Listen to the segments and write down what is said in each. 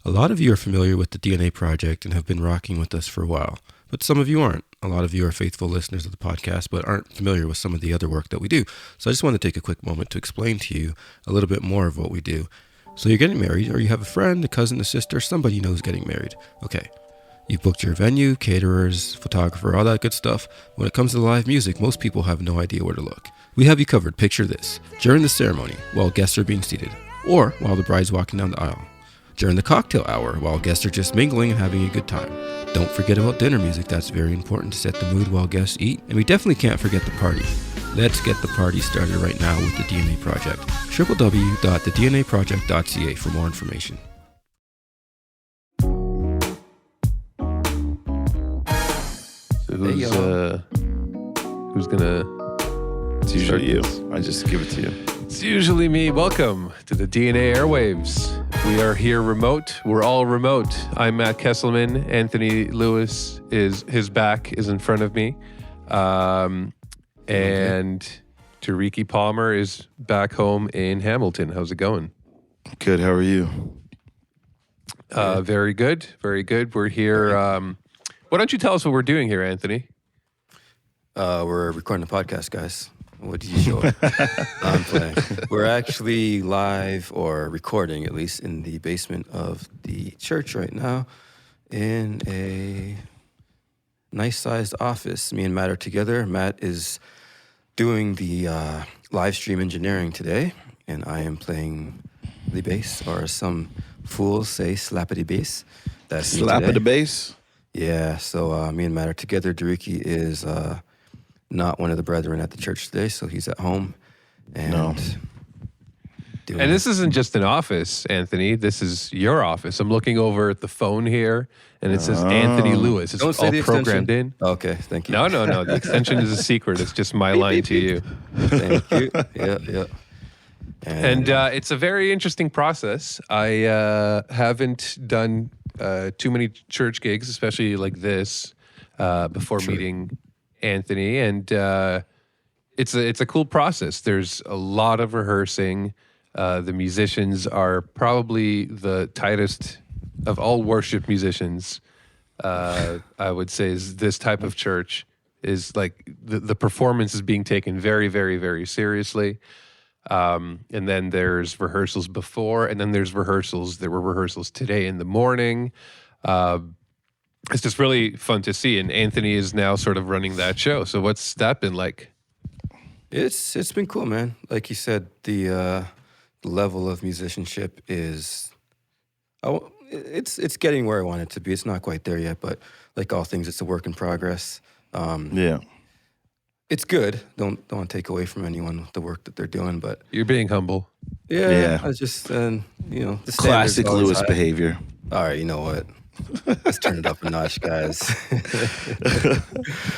A lot of you are familiar with the DNA Project and have been rocking with us for a while, but some of you aren't. A lot of you are faithful listeners of the podcast, but aren't familiar with some of the other work that we do. So I just want to take a quick moment to explain to you a little bit more of what we do. So you're getting married, or you have a friend, a cousin, a sister, somebody you know is getting married. Okay. You've booked your venue, caterers, photographer, all that good stuff. When it comes to live music, most people have no idea where to look. We have you covered. Picture this. During the ceremony, while guests are being seated, or while the bride's walking down the aisle. During the cocktail hour, while guests are just mingling and having a good time. Don't forget about dinner music. That's very important to set the mood while guests eat. And we definitely can't forget the party. Let's get the party started right now with the DNA Project. www.thednaproject.ca for more information. So who's gonna? It's usually you. I just give it to you. It's usually me. Welcome to the DNA Airwaves. We are here remote. We're all remote. I'm Matt Keselman. Anthony Lewis his back is in front of me, and Diriki Palmer is back home in Hamilton. How's it going? Good. How are you? Very good. Very good. We're here. Why don't you tell us what we're doing here, Anthony? We're recording a podcast, guys. What did you show? I'm playing. We're actually live, or recording at least, in the basement of the church right now in a nice-sized office. Me and Matt are together. Matt is doing the live stream engineering today, and I am playing the bass, or some fools say slappity bass. That's Slappity bass? Yeah, so me and Matt are together. Diriki is not one of the brethren at the church today, so he's at home. And this isn't just an office, Anthony. This is your office. I'm looking over at the phone here, and it says Anthony Lewis. It's Don't say all the programmed extension. in. Okay, thank you. No. The extension is a secret. It's just my line to you. Thank you. Yeah. And it's a very interesting process. I haven't done too many church gigs, especially like this, before meeting Anthony, and it's a cool process. There's a lot of rehearsing. The musicians are probably the tightest of all worship musicians. I would say is this type of church is like the performance is being taken very, very, very seriously. And then there's rehearsals before, and then there's rehearsals. There were rehearsals today in the morning. It's just really fun to see. And Anthony is now sort of running that show. So what's that been like? It's been cool, man. Like you said, the level of musicianship is, it's getting where I want it to be. It's not quite there yet, but like all things, it's a work in progress. Yeah. It's good. Don't want to take away from anyone the work that they're doing, but You're being humble. yeah. I just the Classic standard's always Lewis high. behavior. All right, you know what? Let's turn it up a notch, guys.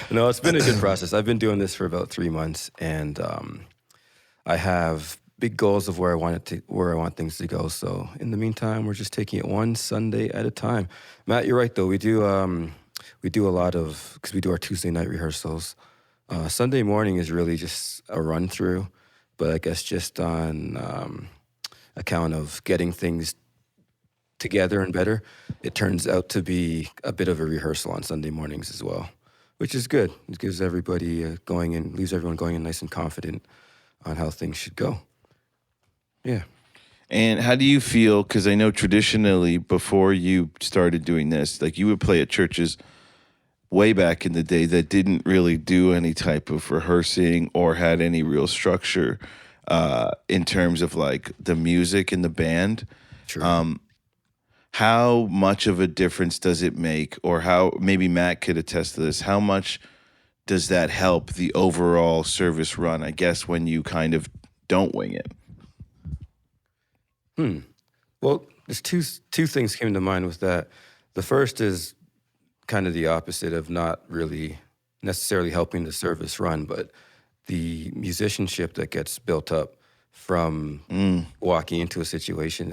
No, it's been a good process. I've been doing this for about 3 months, and I have big goals of where I want things to go. So in the meantime, we're just taking it one Sunday at a time. Matt, you're right though. We do a lot of, because we do our Tuesday night rehearsals. Sunday morning is really just a run through, but I guess just on account of getting things together and better, it turns out to be a bit of a rehearsal on Sunday mornings as well, which is good. It gives everybody leaves everyone going in nice and confident on how things should go. Yeah. And how do you feel, because I know traditionally before you started doing this, like you would play at churches way back in the day that didn't really do any type of rehearsing or had any real structure in terms of like the music and the band. True. How much of a difference does it make, or how, maybe Matt could attest to this, how much does that help the overall service run, I guess, when you kind of don't wing it? Well, there's two things came to mind with that. The first is kind of the opposite of not really necessarily helping the service run, but the musicianship that gets built up from walking into a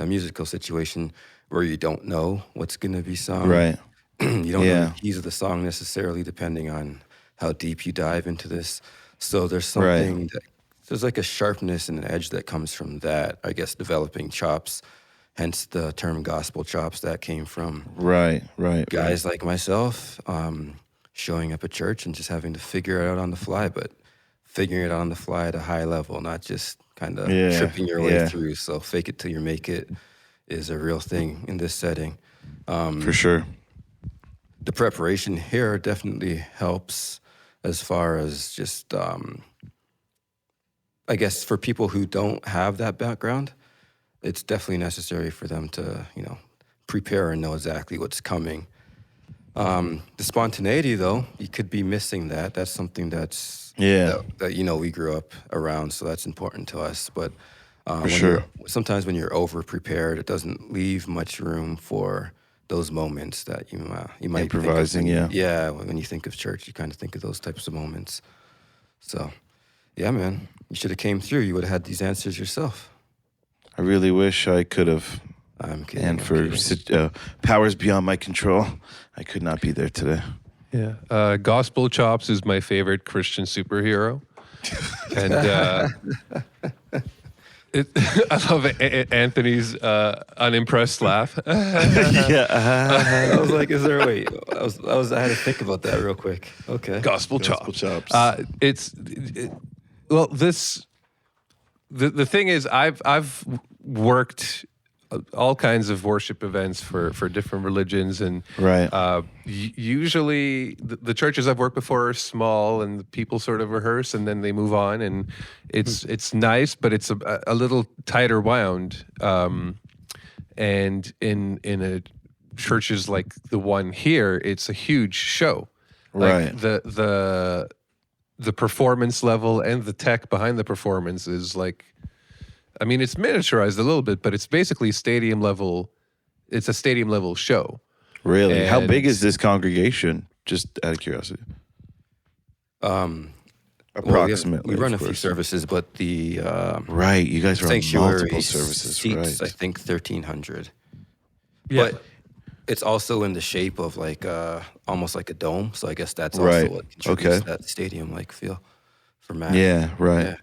musical situation where you don't know what's going to be sung. Right. You don't know the keys of the song necessarily, depending on how deep you dive into this. So there's something there's like a sharpness and an edge that comes from that, I guess, developing chops hence the term gospel chops that came from Right. guys like myself showing up at church and just having to figure it out on the fly, but figuring it out on the fly at a high level, not just kind of tripping your way through. So fake it till you make it is a real thing in this setting. For sure. The preparation here definitely helps as far as just, I guess, for people who don't have that background, it's definitely necessary for them to, prepare and know exactly what's coming. The spontaneity, though, you could be missing that. That's something that we grew up around, so that's important to us. But for sure, sometimes when you're over prepared, it doesn't leave much room for those moments that you might improvising. When you think of church, you kind of think of those types of moments. So, yeah, man, you should have came through. You would have had these answers yourself. I really wish I could have. I'm kidding. And for powers beyond my control, I could not be there today. Yeah. Gospel Chops is my favorite Christian superhero. And I love Anthony's unimpressed laugh. I was like, is there a way? I had to think about that real quick. Okay. Gospel Chops. The thing is, I've worked all kinds of worship events for different religions, and usually the churches I've worked before are small, and the people sort of rehearse and then they move on, and it's nice, but it's a little tighter wound. And in a churches like the one here, it's a huge show. Like the performance level and the tech behind the performance is like, I mean, it's miniaturized a little bit, but it's basically stadium level. It's a stadium level show. Really? And how big is this congregation? Just out of curiosity. Approximately. We run a few services, but the you guys run multiple services. Seats, I think 1,300. Yeah. But it's also in the shape of like almost like a dome. So I guess that's also what contributes to that stadium-like feel for Matt. Yeah, right. Yeah.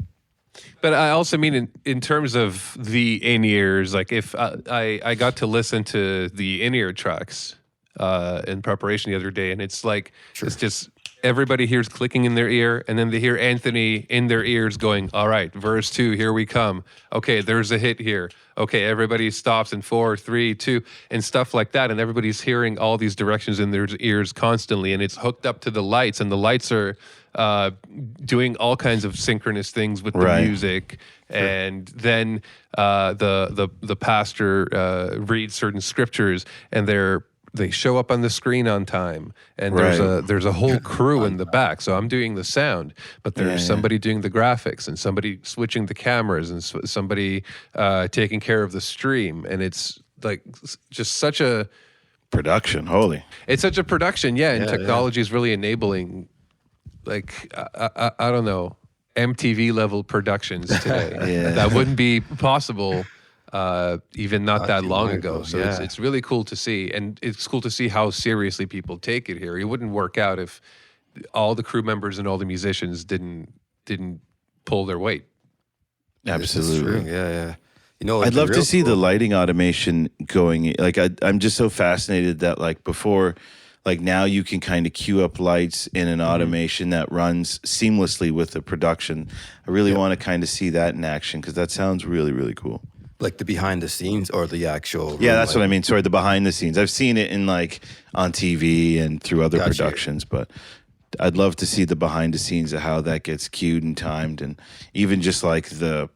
But I also mean in terms of the in-ears, like if I got to listen to the in-ear tracks in preparation the other day, and it's like, it's just everybody hears clicking in their ear, and then they hear Anthony in their ears going, all right, verse 2, here we come. Okay, there's a hit here. Okay, everybody stops in 4, 3, 2, and stuff like that, and everybody's hearing all these directions in their ears constantly, and it's hooked up to the lights, and the lights are doing all kinds of synchronous things with the music, and then the pastor reads certain scriptures, and they show up on the screen on time, and there's a whole crew in the back. So I'm doing the sound, but there's somebody doing the graphics, and somebody switching the cameras, and somebody taking care of the stream, and it's like just such a production. Holy, it's such a production, and technology is really enabling. Like, I don't know, MTV level productions today. That wouldn't be possible even not that long ago. So it's really cool to see. And it's cool to see how seriously people take it here. It wouldn't work out if all the crew members and all the musicians didn't pull their weight. Absolutely. Yeah. I'd love to see the lighting automation going. Like, I'm just so fascinated that, like, before... Like, now you can kind of queue up lights in an automation that runs seamlessly with the production. I really want to kind of see that in action, because that sounds really, really cool. Like the behind the scenes or the actual... Yeah, that's what I mean. Sorry, the behind the scenes. I've seen it in on TV and through other productions, but I'd love to see the behind the scenes of how that gets cued and timed, and even just like the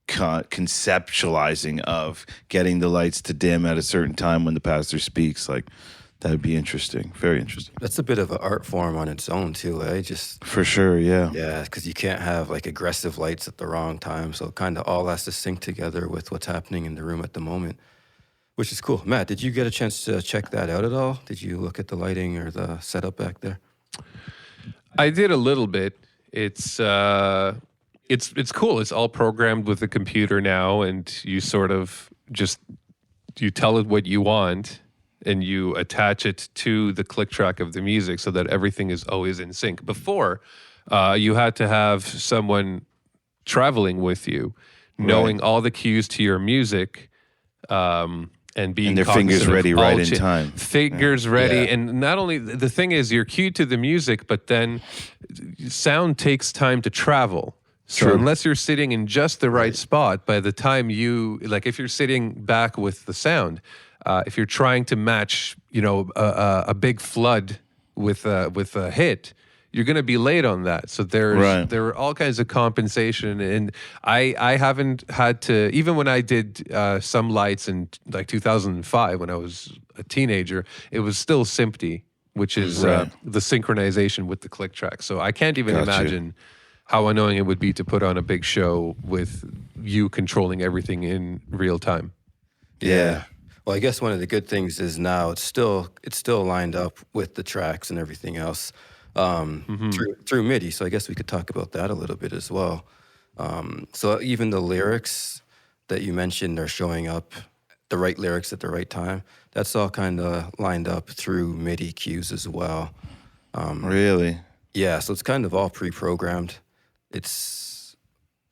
conceptualizing of getting the lights to dim at a certain time when the pastor speaks. Like, that would be interesting. Very interesting. That's a bit of an art form on its own, too, eh? For sure, yeah. Yeah, because you can't have, like, aggressive lights at the wrong time, so it kind of all has to sync together with what's happening in the room at the moment, which is cool. Matt, did you get a chance to check that out at all? Did you look at the lighting or the setup back there? I did a little bit. It's cool. It's all programmed with the computer now, and you sort of just, you tell it what you want, and you attach it to the click track of the music so that everything is always in sync. Before, you had to have someone traveling with you, knowing all the cues to your music, And being their fingers cognizant of ready all right in time. Fingers ready. Yeah. And not only, the thing is, you're cued to the music, but then sound takes time to travel. So True. unless you're sitting in just the right spot, by the time you, like if you're sitting back with the sound, if you're trying to match, a big flood with a hit, you're going to be late on that. So there are all kinds of compensation. And I haven't had to, even when I did some lights in like 2005, when I was a teenager, it was still SMPTE, which is the synchronization with the click track. So I can't even imagine how annoying it would be to put on a big show with you controlling everything in real time. Yeah. Well, I guess one of the good things is now it's still lined up with the tracks and everything else through MIDI. So I guess we could talk about that a little bit as well. So even the lyrics that you mentioned are showing up, the right lyrics at the right time. That's all kind of lined up through MIDI cues as well. Really? Yeah. So it's kind of all pre-programmed. It's,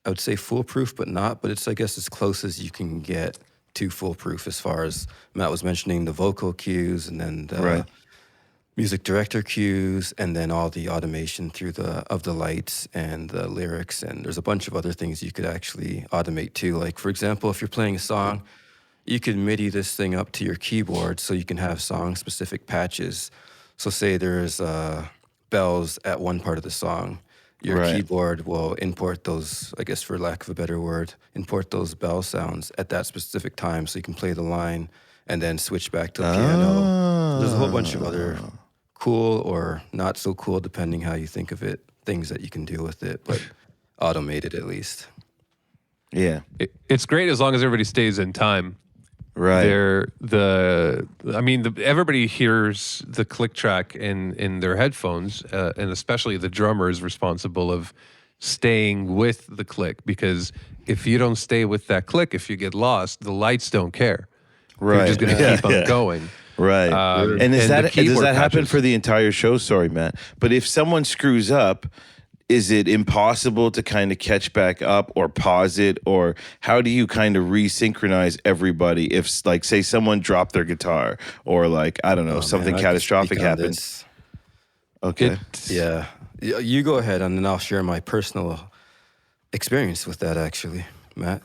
I would say foolproof, but not. But it's, I guess, as close as you can get to foolproof, as far as Matt was mentioning the vocal cues and then the music director cues, and then all the automation through the lights and the lyrics. And there's a bunch of other things you could actually automate too. Like, for example, if you're playing a song, you could MIDI this thing up to your keyboard so you can have song-specific patches. So say there's bells at one part of the song. Your keyboard will import those, I guess for lack of a better word, import those bell sounds at that specific time so you can play the line and then switch back to the piano. So there's a whole bunch of other cool or not so cool, depending how you think of it, things that you can do with it, but automated at least. Yeah. It's great as long as everybody stays in time. Right. Everybody hears the click track in their headphones, and especially the drummer is responsible of staying with the click, because if you don't stay with that click, if you get lost, the lights don't care. Right. You're just going to keep on going. Right. And does that happen patches. for the entire show? Sorry, Matt. But if someone screws up, is it impossible to kind of catch back up or pause it? Or how do you kind of resynchronize everybody if, like, say someone dropped their guitar or, like, I don't know, something catastrophic happens? Okay. Yeah. You go ahead, and then I'll share my personal experience with that, actually. Matt?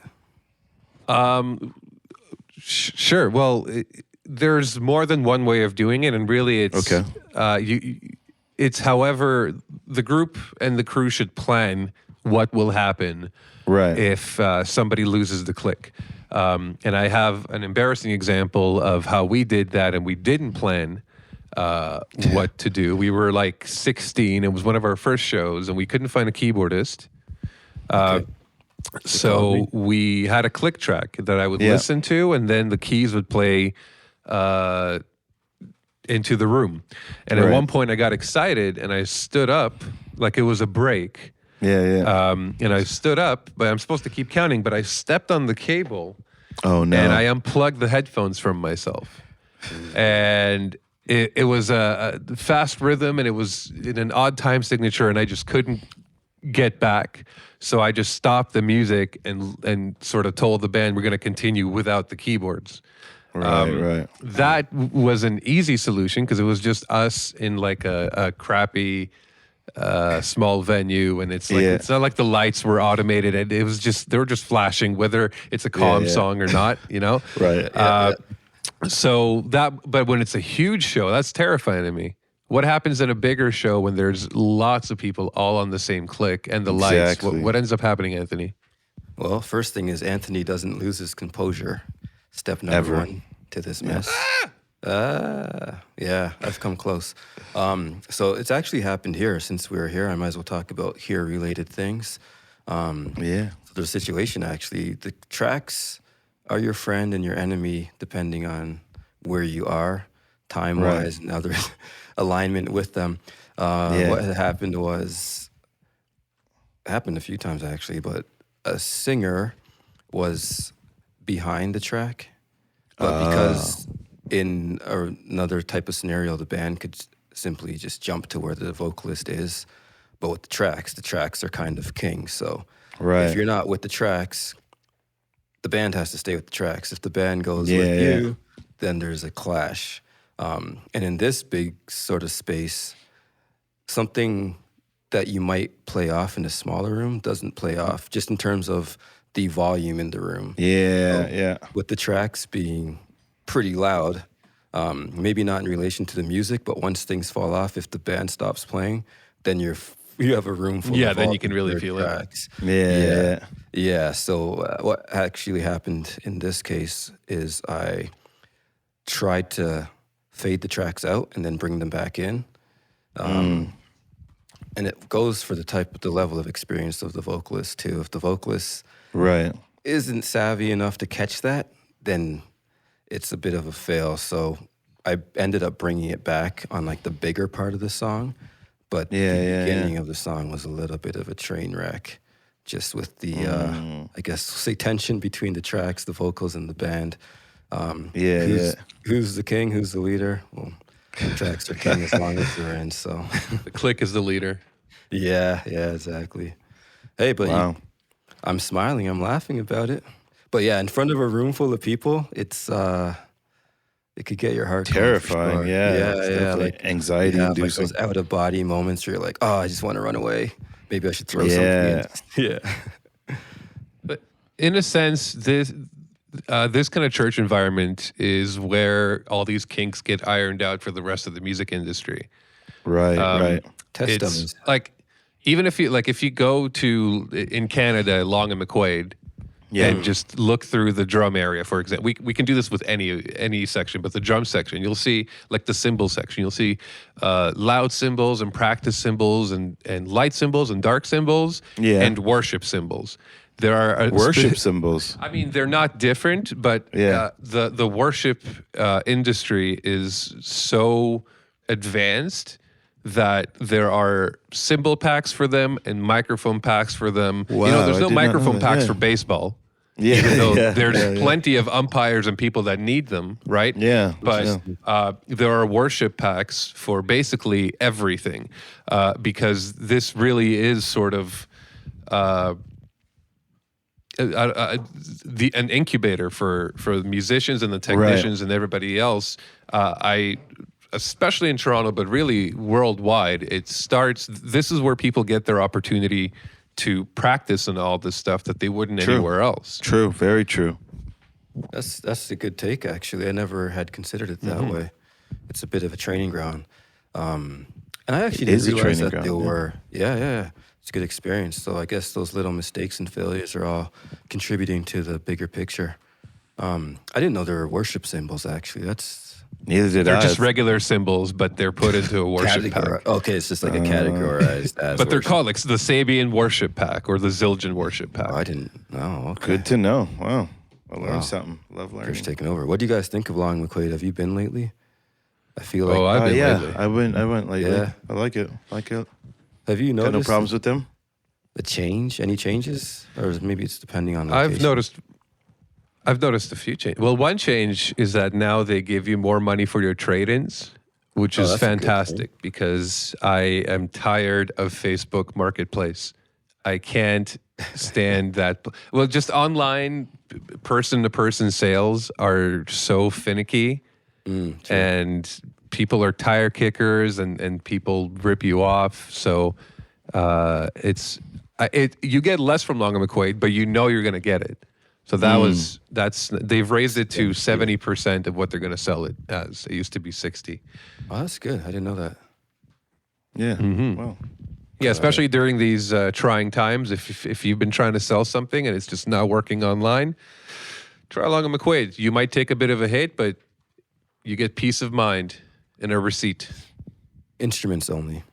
Sure. Well, there's more than one way of doing it, and really it's it's however the group and the crew should plan what will happen if somebody loses the click. And I have an embarrassing example of how we did that, and we didn't plan what to do. We were like 16. It was one of our first shows, and we couldn't find a keyboardist. So we had a click track that I would listen to, and then the keys would play into the room. And at one point I got excited and I stood up like it was a break. And I stood up, but I'm supposed to keep counting, but I stepped on the cable. Oh, no. And I unplugged the headphones from myself. And it was a fast rhythm, and it was in an odd time signature, and I just couldn't get back. So I just stopped the music and sort of told the band we're going to continue without the keyboards. That was an easy solution because it was just us in like a crappy small venue, and it's like it's not like the lights were automated, and it was just they were just flashing whether it's a calm song or not, you know. So that, but when it's a huge show, that's terrifying to me. What happens at a bigger show when there's lots of people all on the same click and the lights? What ends up happening, Anthony? Well, first thing is Anthony doesn't lose his composure. Step number one to this mess. Yeah, I've come close. So it's actually happened here. Since we were here, I might as well talk about here-related things. So the situation, actually, the tracks are your friend and your enemy depending on where you are, time-wise, and other alignment with them. What had happened happened a few times, actually, but a singer was behind the track, but because in another type of scenario, the band could simply just jump to where the vocalist is. But with the tracks are kind of king. So if you're not with the tracks, the band has to stay with the tracks. If the band goes with you, then there's a clash. And in this big sort of space, something that you might play off in a smaller room doesn't play off, just in terms of the volume in the room. With the tracks being pretty loud, maybe not in relation to the music, but once things fall off, if the band stops playing, then you have a room full of then you can really feel tracks. So what actually happened in this case is I tried to fade the tracks out and then bring them back in. And it goes for the level of experience of the vocalist too. If the vocalist isn't savvy enough to catch that, then it's a bit of a fail. So I ended up bringing it back on like the bigger part of the song. But the beginning of the song was a little bit of a train wreck, just with the, I guess, say tension between the tracks, the vocals, and the band. Who's the king? Who's the leader? Well, the tracks are king as long as they're in. So the click is the leader. Yeah, exactly. Hey, but I'm smiling. I'm laughing about it. But yeah, in front of a room full of people, it's it could get your heart terrifying. Going for sure. Yeah, like anxiety inducing. Like those out of body moments where you're like, oh, I just want to run away. Maybe I should throw something in. But in a sense, this kind of church environment is where all these kinks get ironed out for the rest of the music industry. Right. It's like, even if you go to in Canada, Long and McQuaid. And just look through the drum area, for example. We can do this with any section, but the drum section, you'll see like the cymbal section. You'll see loud cymbals and practice cymbals and light cymbals and dark cymbals and worship cymbals. There are worship cymbals. I mean, they're not different, but the worship industry is so advanced that there are cymbal packs for them and microphone packs for them. Wow, there's no microphone packs for baseball. Even though there's plenty of umpires and people that need them, right? But there are worship packs for basically everything, because this really is sort of an incubator for the musicians and the technicians and everybody else. Especially in Toronto, but really worldwide, this is where people get their opportunity to practice and all this stuff that they wouldn't anywhere else. True, very true. That's a good take, actually. I never had considered it that way. It's a bit of a training ground. And I actually didn't realize that they were, it's a good experience. So I guess those little mistakes and failures are all contributing to the bigger picture. I didn't know there were worship symbols, actually. Neither did I. They're just regular symbols, but they're put into a worship pack. Okay, it's just like a categorized as but they're called like the Sabian worship pack or the Zildjian worship pack. Oh, I didn't know. Okay. Good to know. Wow. I learned something. Love learning. Church taking over. What do you guys think of Long McQuaid? Have you been lately? I feel like... I've been lately. I went lately. Yeah. I like it. Have you noticed... Got no problems with them? The change? Any changes? Or maybe it's depending on location? I've noticed a few changes. Well, one change is that now they give you more money for your trade-ins, which is fantastic because I am tired of Facebook Marketplace. I can't stand that. Well, just online person-to-person sales are so finicky, and people are tire kickers, and people rip you off. So you get less from Long and McQuaid, but you know you're going to get it. So they've raised it to 70% of what they're going to sell it as. It used to be 60. Oh, that's good. I didn't know that. Yeah. Mm-hmm. Well. Yeah, especially during these trying times. If you've been trying to sell something and it's just not working online, try Long and McQuaid. You might take a bit of a hit, but you get peace of mind and a receipt. Instruments only,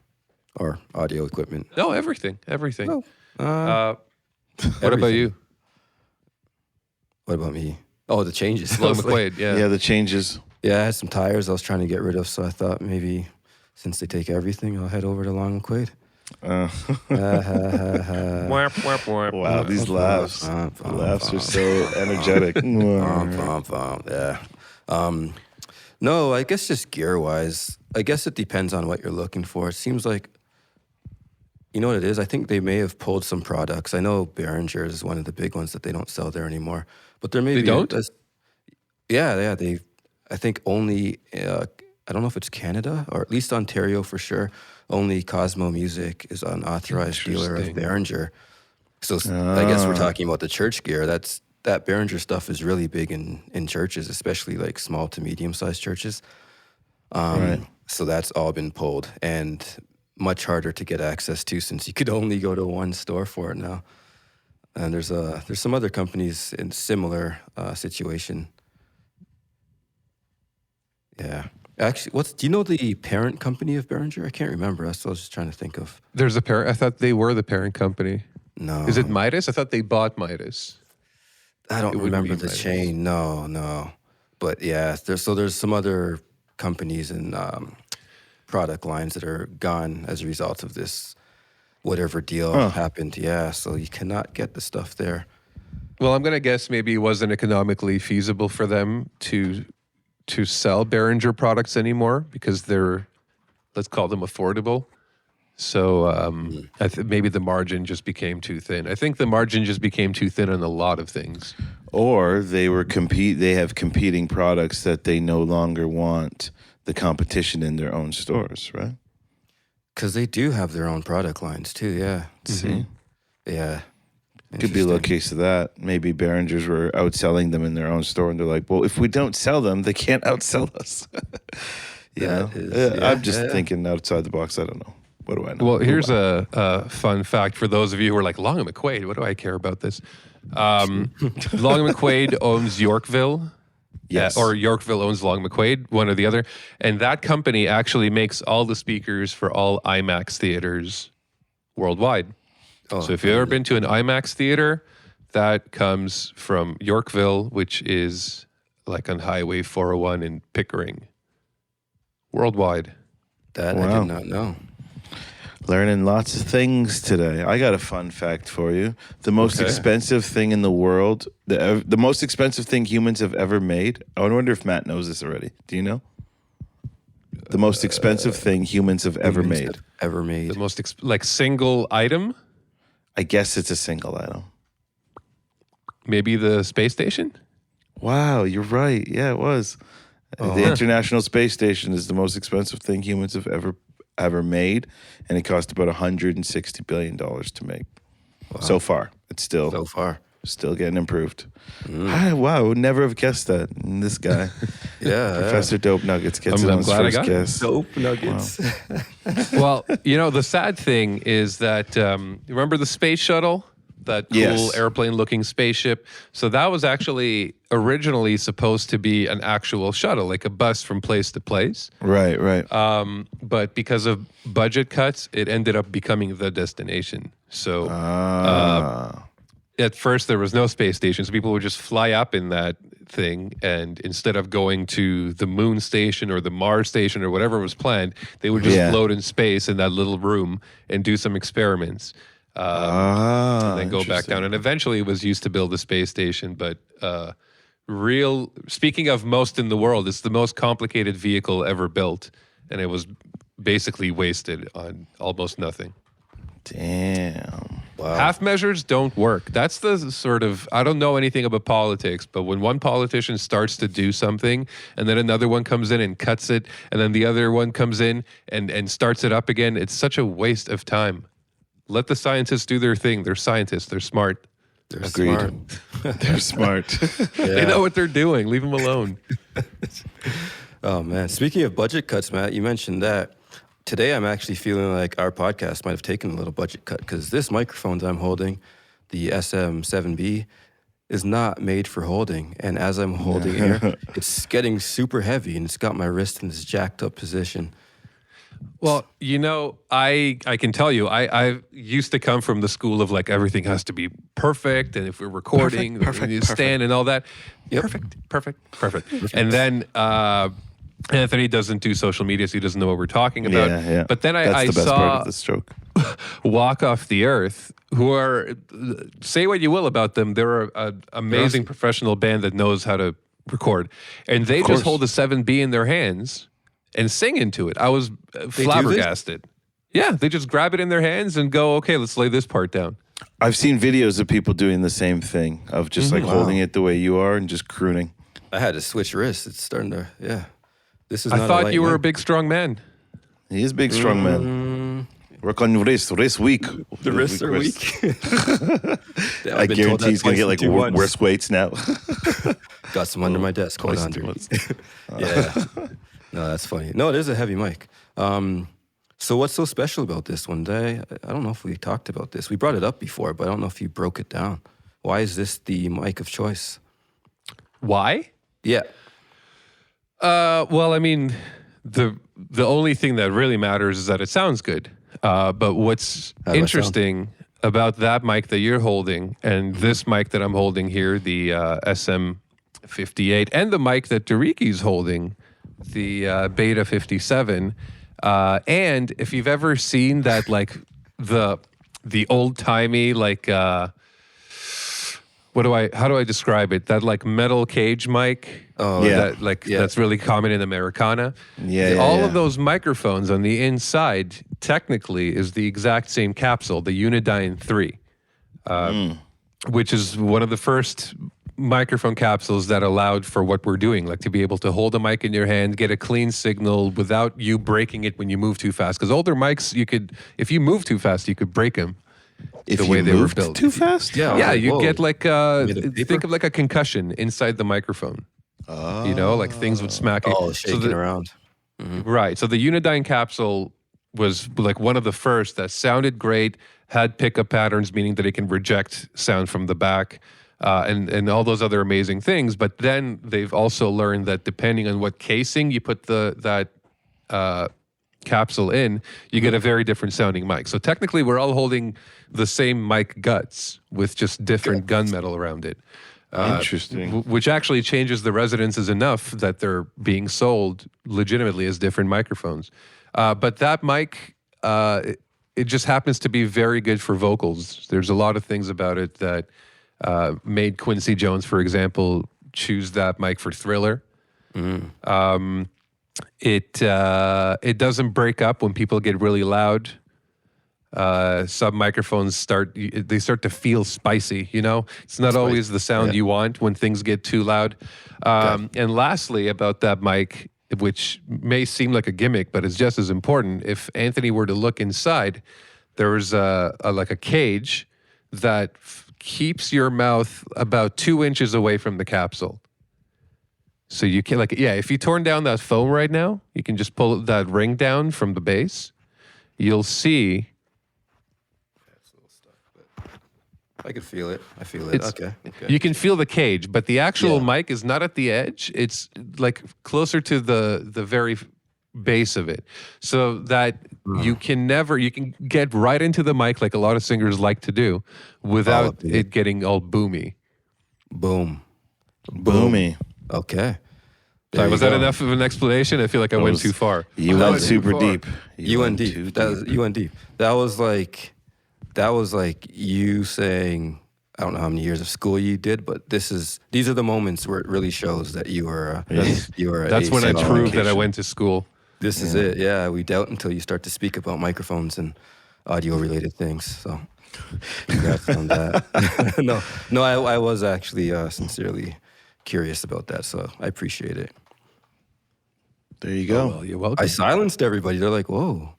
or audio equipment? No, everything. Oh. What about you? What about me? Oh, the changes. Long McQuaid, Yeah, the changes. Yeah, I had some tires I was trying to get rid of, so I thought maybe since they take everything, I'll head over to Long McQuaid. Wow, these laughs. The laughs are so energetic. Yeah. No, I guess just gear-wise, I guess it depends on what you're looking for. It seems like You know what it is? I think they may have pulled some products. I know Behringer is one of the big ones that they don't sell there anymore. But there may They be don't? yeah. They, I think only I don't know if it's Canada or at least Ontario for sure. Only Cosmo Music is an authorized dealer of Interesting. Behringer. So I guess we're talking about the church gear. That Behringer stuff is really big in churches, especially like small to medium sized churches. Right. So that's all been pulled and much harder to get access to since you could only go to one store for it now. And there's some other companies in similar situation. Yeah. Actually, do you know the parent company of Behringer? I can't remember. That's what I was just trying to think of. There's a parent. I thought they were the parent company. No. Is it Midas? I thought they bought Midas. I don't It wouldn't remember be the Midas. chain. No. But yeah, there's some other companies and product lines that are gone as a result of this whatever deal happened. Yeah, so you cannot get the stuff there. Well, I'm going to guess maybe it wasn't economically feasible for them to sell Behringer products anymore because they're, let's call them affordable. So maybe the margin just became too thin. I think the margin just became too thin on a lot of things. Or they have competing products that they no longer want the competition in their own stores, right? Because they do have their own product lines too, yeah. See? Yeah. Could be a little Interesting. case of that. Maybe Behringers were outselling them in their own store, and they're like, well, if we don't sell them, they can't outsell us. That is- yeah, I'm just yeah. thinking outside the box. I don't know. What do I know? Well, here's a fun fact for those of you who are like, Long and McQuaid, what do I care about this? Long and McQuaid owns Yorkville. Yes. Or Yorkville owns Long McQuaid, one or the other. And that company actually makes all the speakers for all IMAX theaters worldwide. Oh, So if you've ever been to an IMAX theater, that comes from Yorkville, which is like on Highway 401 in Pickering. Worldwide. that I Wow. did not know. Learning lots of things today. I got a fun fact for you. The most expensive thing in the world, the most expensive thing humans have ever made. I wonder if Matt knows this already. Do you know? The most expensive thing humans have ever made. Ever made. The most like single item, I guess it's a single item. maybe the space station. Wow, you're right. Yeah, it was. The International Space Station is the most expensive thing humans have ever made, and it cost about $160 billion to make. So far, it's So far. still getting improved. Wow, I would never have guessed that. And this guy, Yeah. Professor Dope Nuggets, gets I'm it on his glad I first got it. guess. Dope nuggets. Well, the sad thing is that remember the space shuttle, that cool Yes. airplane-looking spaceship. So that was actually originally supposed to be an actual shuttle, like a bus from place to place. Right. But because of budget cuts, it ended up becoming the destination. So at first there was no space station, so people would just fly up in that thing, and instead of going to the moon station or the Mars station or whatever was planned, they would just float in space in that little room and do some experiments. And then go back down. And eventually it was used to build a space station. But speaking of most in the world, it's the most complicated vehicle ever built. And it was basically wasted on almost nothing. Damn. Wow. Half measures don't work. That's the sort of, I don't know anything about politics, but when one politician starts to do something and then another one comes in and cuts it, and then the other one comes in and starts it up again, it's such a waste of time. Let the scientists do their thing. They're scientists. They're smart. They're Agreed. smart. They're smart. They know what they're doing. Leave them alone. Oh, man. Speaking of budget cuts, Matt, you mentioned that. Today, I'm actually feeling like our podcast might have taken a little budget cut because this microphone that I'm holding, the SM7B, is not made for holding. And as I'm holding air, it's getting super heavy and it's got my wrist in this jacked up position. Well, I can tell you, I used to come from the school of like everything has to be perfect, and if we're recording, we need to stand and all that. Yep. Perfect. And then Anthony doesn't do social media, so he doesn't know what we're talking about. Yeah. But then That's I the best saw part of the stroke. Walk Off the Earth, who are, say what you will about them, they're an amazing professional band that knows how to record. And they just hold a 7B in their hands and sing into it. I was flabbergasted. Yeah, they just grab it in their hands and go, okay, let's lay this part down. I've seen videos of people doing the same thing, of just like holding it the way you are and just crooning. I had to switch wrists. It's starting to, yeah. This is. I not thought you were a mic. big, strong man. He is a big, strong man. Work on your wrist. Wrist weak. The wrists are weak. I guarantee he's going to get like worse weights now. Got some under my desk. Hold on. Yeah. No, that's funny. No, it is a heavy mic. So what's so special about this one? I don't know if we talked about this. We brought it up before, but I don't know if you broke it down. Why is this the mic of choice? Why? Yeah. Well, I mean, the only thing that really matters is that it sounds good. But what's interesting about that mic that you're holding and this mic that I'm holding here, the SM58, and the mic that Diriki's holding, the Beta 57, and if you've ever seen that, like the old timey, like how do I describe it? That like metal cage mic. Oh yeah, that's really common in Americana. Yeah, all of those microphones on the inside technically is the exact same capsule, the Unidyne 3, which is one of the first microphone capsules that allowed for what we're doing, like to be able to hold a mic in your hand, get a clean signal without you breaking it when you move too fast. Because older mics, if you move too fast, you could break them. If the way they were built too fast, you get like think of like a concussion inside the microphone. Oh. Like things would smack it. Oh, shaking around. Mm-hmm. Right. So the Unidyne capsule was like one of the first that sounded great, had pickup patterns, meaning that it can reject sound from the back. And all those other amazing things, but then they've also learned that depending on what casing you put that capsule in, you get a very different sounding mic. So technically, we're all holding the same mic guts with just different gunmetal around it. Interesting. Which actually changes the resonances enough that they're being sold legitimately as different microphones. But that mic, it just happens to be very good for vocals. There's a lot of things about it that made Quincy Jones, for example, choose that mic for Thriller. It doesn't break up when people get really loud. Some microphones start to feel spicy. It's not always the sound you want when things get too loud. And lastly, about that mic, which may seem like a gimmick, but it's just as important. If Anthony were to look inside, there was a cage that keeps your mouth about 2 inches away from the capsule. So you can if you torn down that foam right now, you can just pull that ring down from the base. You'll see. That's a little stuck, but I can feel it. I feel it. Okay. You can feel the cage, but the actual mic is not at the edge. It's like closer to the very base of it, so that you can get right into the mic like a lot of singers like to do without it getting all boomy. Boom. Boomy. Okay. Sorry, was that enough of an explanation? I feel like I went too far. You went super deep. You went deep. You went deep. That was like you saying, I don't know how many years of school you did, but these are the moments where it really shows that you were. That's when I proved that I went to school. This is it. Yeah, we doubt until you start to speak about microphones and audio-related things. So, congrats on that. No, I was actually sincerely curious about that, so I appreciate it. There you go. Oh, well, you're welcome. I silenced everybody. They're like, "Whoa,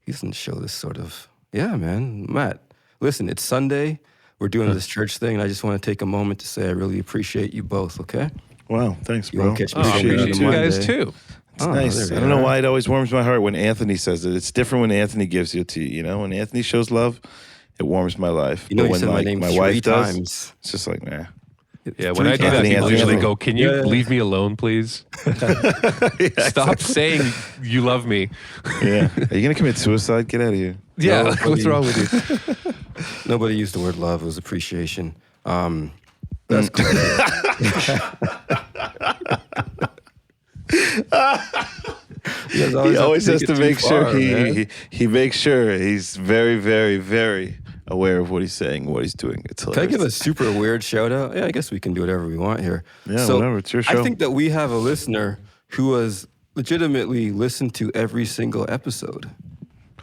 he doesn't show this sort of." Yeah, man, Matt. Listen, it's Sunday. We're doing this church thing, and I just want to take a moment to say I really appreciate you both. Okay. Wow, thanks, You bro. won't catch me I singing appreciate on you guys Monday. too. It's nice. I don't know why it always warms my heart when Anthony says it. It's different when Anthony gives it to you. When Anthony shows love, it warms my life. You know, but you when said my name my 3 wife times. does, it's just like, nah. Yeah, when I do that, Anthony, people usually Anthony. go, "Can you leave me alone, please? Stop saying you love me." Yeah. Are you gonna commit suicide? Get out of here. Yeah, No, what's wrong with you? Nobody used the word love. It was appreciation. That's cool. He always has to make sure he makes sure he's very, very, very aware of what he's saying, what he's doing. It's Can I hilarious. give a super weird shout out? Yeah, I guess we can do whatever we want here. Yeah, whatever. It's your show. I think that we have a listener who has legitimately listened to every single episode.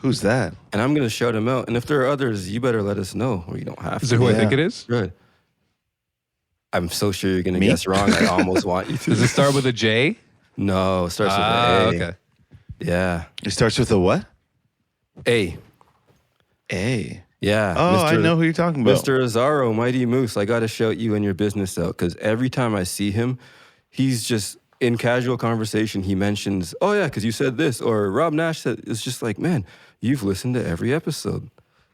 Who's that? And I'm going to shout him out. And if there are others, you better let us know, or you don't have to. Is it who I think it is? Good. I'm so sure you're going to Me? guess wrong. I almost want you to. Does it start with a J? No, it starts with an A. Okay. Yeah. It starts with a what? A. A. Yeah. Oh, I know who you're talking about. Mr. Azaro, Mighty Moose, I got to shout you and your business out because every time I see him, he's just in casual conversation. He mentions, oh, yeah, because you said this. Or Rob Nash said, it's just like, man, you've listened to every episode.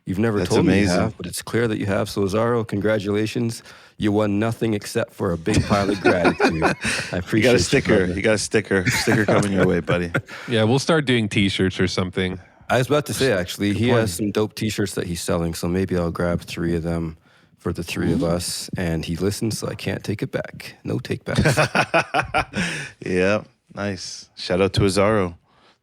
You've never That's told me you amazing. have, but it's clear that you have. So, Azaro, congratulations. You won nothing except for a big pile of gratitude. I appreciate You got a sticker. brother. You got a sticker. Sticker coming your way, buddy. Yeah, we'll start doing T-shirts or something. I was about to say, actually, he point. has some dope T-shirts that he's selling, so maybe I'll grab 3 of them for the 3 of us. And he listens, so I can't take it back. No take backs. Yeah, nice. Shout out to Azaro.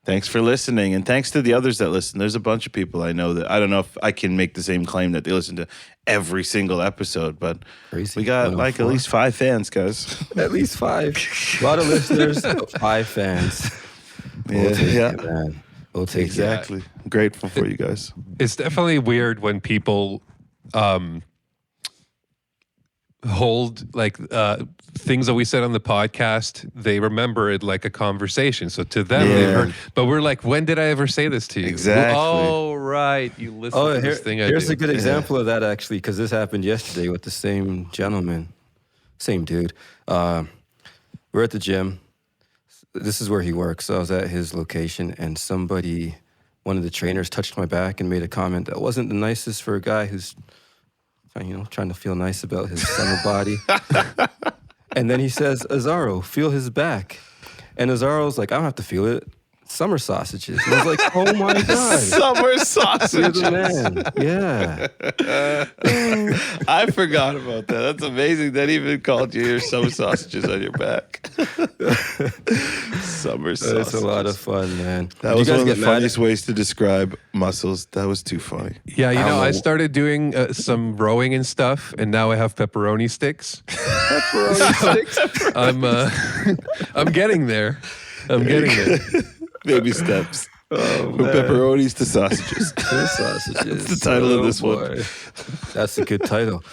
Thanks for listening, and thanks to the others that listen. There's a bunch of people I know that I don't know if I can make the same claim that they listen to every single episode, but Crazy. we got like at 104. least 5 fans, guys. At least 5. A lot of listeners, but 5 fans. We'll take it, man. We'll take Exactly. I'm grateful for you guys. It's definitely weird when people hold like things that we said on the podcast. They remember it like a conversation. So to them, they've heard. But we're like, when did I ever say this to you? Exactly. Oh, right. You listened to this thing I here's did. a good example of that, actually, because this happened yesterday with the same gentleman. Same dude. We're at the gym. This is where he works. So I was at his location, and one of the trainers touched my back and made a comment that wasn't the nicest for a guy who's, trying to feel nice about his summer body. And then he says, Azaro, feel his back. And Azaro's like, I don't have to feel it. Summer sausages. And I was like, oh my God. Summer You're sausage. the man. Yeah. I forgot about that. That's amazing. That even called you your summer sausages on your back. Summer sausages. It's a lot of fun, man. That Did was you guys one of the get mad? funniest ways to describe muscles. That was too funny. Yeah, don't I know. started doing some rowing and stuff, and now I have pepperoni sticks. I'm getting there. I'm getting there. Baby steps. Oh, From pepperonis to sausages. Sausages. That's the title of this one. boy. That's a good title.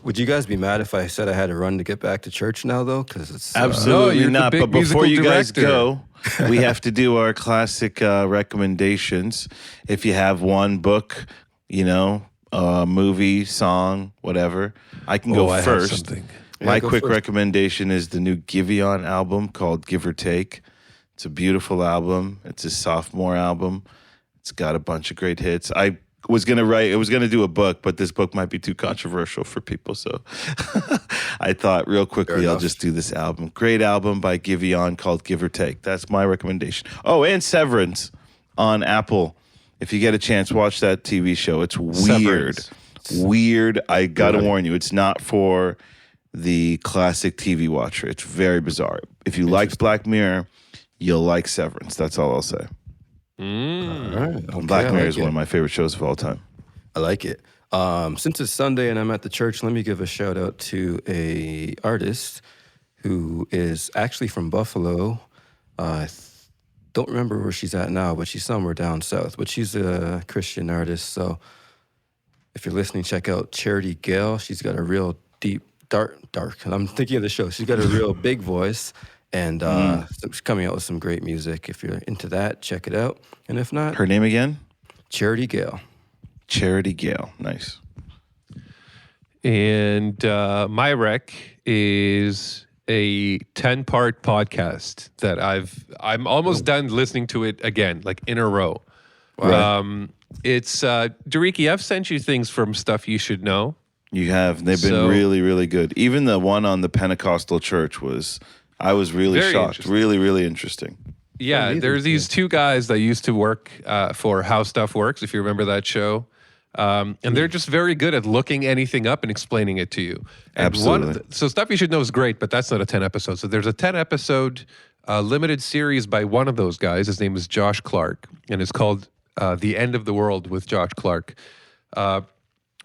Would you guys be mad if I said I had to run to get back to church now, though? Because it's Absolutely you're the not. big But before musical you guys director. go, we have to do our classic recommendations. If you have one book, movie, song, whatever, I can go I have first. something. My Yeah, go quick first. recommendation is the new Giveon album called Give or Take. It's a beautiful album. It's his sophomore album. It's got a bunch of great hits. I was going to do a book, but this book might be too controversial for people. So I thought real quickly, I'll just do this album. Great album by Giveon called Give or Take. That's my recommendation. Oh, and Severance on Apple. If you get a chance, watch that TV show. It's weird. Severance. Weird. I got to warn you, it's not for the classic TV watcher. It's very bizarre. If you liked Black Mirror, you'll like Severance. That's all I'll say. All right. Okay, Black I Mirror like is it. one of my favorite shows of all time. I like it. Since it's Sunday and I'm at the church, let me give a shout out to a artist who is actually from Buffalo. I don't remember where she's at now, but she's somewhere down south. But she's a Christian artist. So if you're listening, check out Charity Gale. She's got a real deep, dark. I'm thinking of the show. She's got a real big voice. And she's coming out with some great music. If you're into that, check it out. And if not, Her name again? Charity Gale. Charity Gale. Nice. And my rec is a 10-part podcast that I'm almost done listening to it again, like in a row. Right. It's Diriki, I've sent you things from Stuff You Should Know. You have. They've been really, really good. Even the one on the Pentecostal church I was really Very shocked. interesting. Really, really interesting. Yeah, there's these 2 guys that used to work for How Stuff Works, if you remember that show. And they're just very good at looking anything up and explaining it to you. And Absolutely. So Stuff You Should Know is great, but that's not a 10 episode. So there's a 10 episode limited series by one of those guys. His name is Josh Clark, and it's called The End of the World with Josh Clark,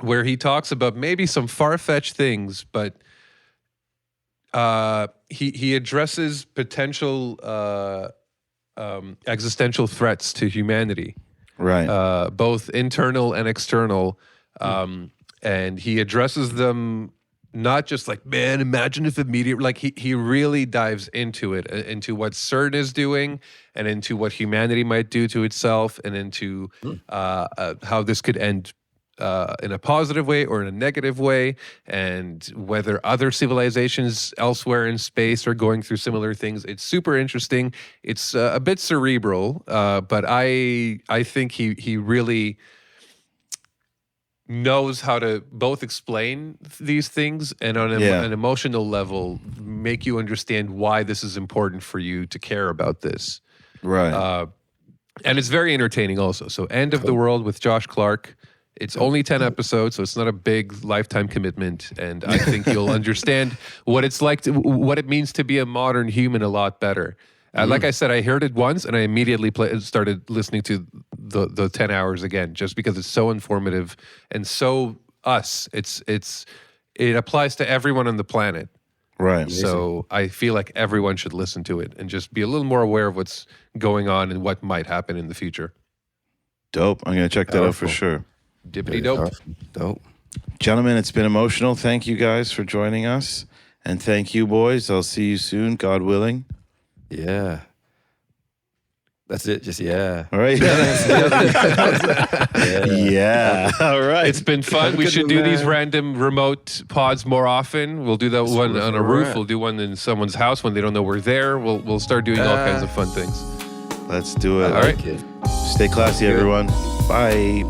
where he talks about maybe some far-fetched things, but he addresses potential existential threats to humanity. Right. both internal and external. And he addresses them not just like, man, imagine if media, like he really dives into it, into what CERN is doing and into what humanity might do to itself and into how this could end in a positive way or in a negative way, and whether other civilizations elsewhere in space are going through similar things. It's super interesting. It's a bit cerebral, but I think he really knows how to both explain these things and on an emotional level make you understand why this is important for you to care about this. Right. And it's very entertaining also. So End of the World with Josh Clark. It's only 10 episodes, so it's not a big lifetime commitment. And I think you'll understand what it's like, what it means to be a modern human a lot better. Like I said, I heard it once and I immediately started listening to the 10 hours again, just because it's so informative and so us. It applies to everyone on the planet. Right. So I feel like everyone should listen to it and just be a little more aware of what's going on and what might happen in the future. Dope. I'm going to check that out for sure. Dippity dope. Dope. Gentlemen, it's been emotional. Thank you guys for joining us. And thank you, boys. I'll see you soon, God willing. Yeah. That's it. Just yeah. All right. Yeah. All right. It's been fun. We should do these random remote pods more often. We'll do that one on a roof. We'll do one in someone's house when they don't know we're there. We'll start doing all kinds of fun things. Let's do it. All right. Stay classy, everyone. Bye.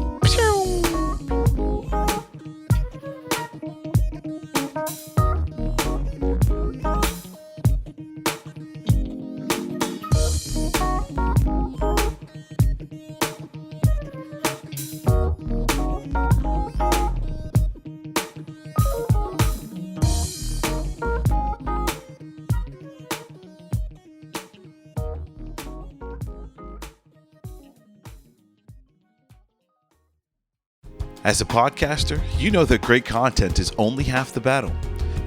As a podcaster, you know that great content is only half the battle.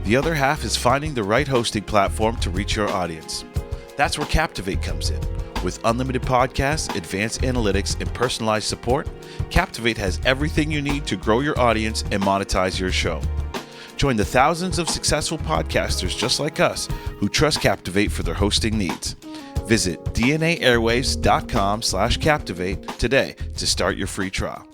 The other half is finding the right hosting platform to reach your audience. That's where Captivate comes in. With unlimited podcasts, advanced analytics, and personalized support, Captivate has everything you need to grow your audience and monetize your show. Join the thousands of successful podcasters just like us who trust Captivate for their hosting needs. Visit dnaairwaves.com/captivate today to start your free trial.